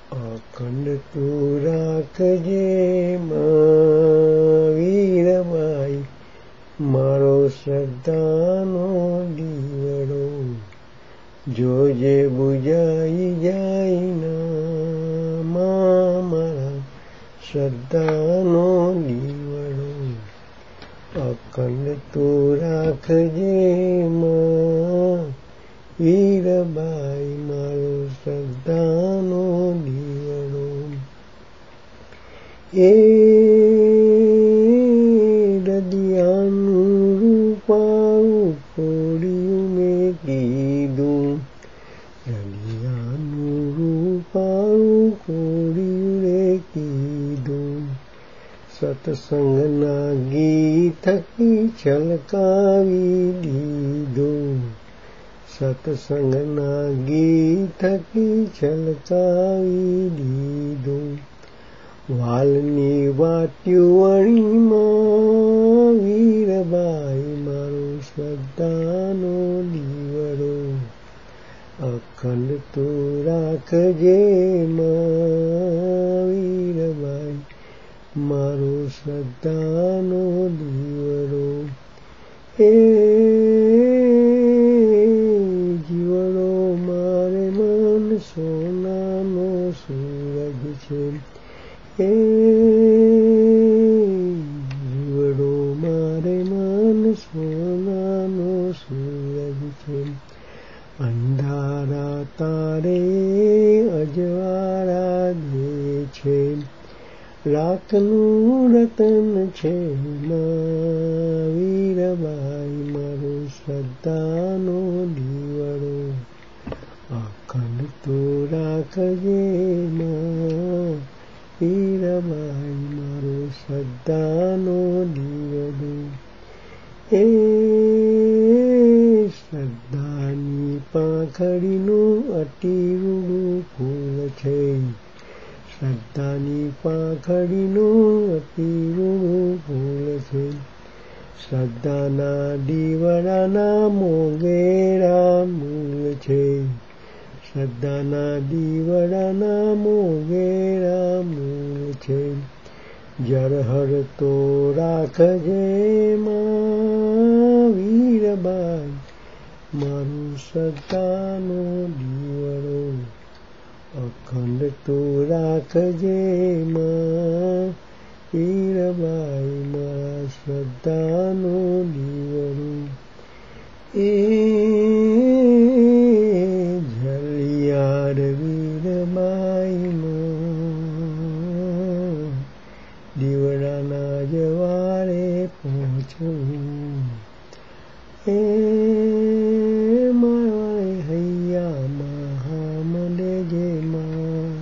અખંડ તું રાખજે માં વીરબાઈ, મારો શ્રદ્ધાનો દીવડો, જોજે બુજાઈ જાય ના મારા શ્રદ્ધાનો દીવડો. અખંડ તું રાખજે માં વીરબાઈ, મારો શ્રદ્ધાનો દીવડો. એ દદિયાનું રૂપાળું ખોડિયું મેં કીધું, દદિયાનું રૂપાળું ખોડિયું રે કીધું, સત્સંગના ગીત થકી છલકાવી દીધું, સત્સંગના ગીત થકી છલકાવી દીધું. વાલની વાટ્યુવણીમાં વીરબાઈ, મારો શ્રદ્ધાનો દીવડો. અખંડ તું રાખજે માં વીરબાઈ, મારો શ્રદ્ધાનો દીવડો. એ જીવડો મારે મન સોનાનો સૂરજ છે, એ જીવડો મારે મન સોનાનો સૂરજ છે. અંધારા તારે અજવાળા દે છે, રાતનું રતન છે માં વીરબાઈ, મારો શ્રદ્ધાનો દીવડો. અખંડ તું રાખજે માં વીરબાઈ, મારો શ્રદ્ધાનો દીવડો. એ શ્રદ્ધાની પાંખડીનું અતિ રૂડું ફૂલ છે, શ્રદ્ધાની પાંખડીનું અતિ રૂડું ફૂલ છે. શ્રદ્ધાના દીવડાના મોગેરા મૂળ છે, શ્રદ્ધાના દીવડાના મોગેરા મૂળ છે. જરહર તો રાખજે માં વીરબાઈ, મારો શ્રદ્ધાનો દીવડો. અખંડ તું રાખજે માં વીરબાઈ, મારા શ્રદ્ધાનો દીવડો. એ ઝરિયાર વીરબાઈમાં દીવડાના જવારે પહોંચું, એ મારે હૈયામાં હામ લેજે માં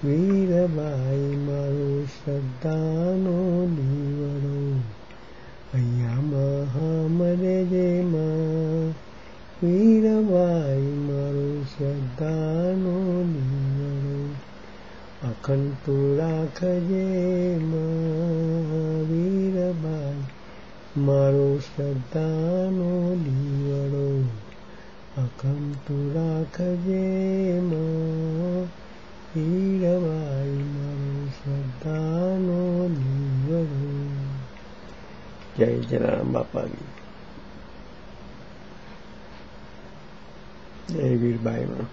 વીરબાઈ, મારો શ્રદ્ધાનો દીવડો. હૈયામાં હામ લેજે માં વીરબાઈ, મારો શ્રદ્ધાનો દીવડો. અખંડ તું રાખજે માં વીરબાઈ, મારો શ્રદ્ધાનો દીવડો. અખંડ તું રાખજે માં વીરબાઈ, મારો શ્રદ્ધાનો દીવડો. જય જલારામ બાપાજી, જય વીરબાઈમાં.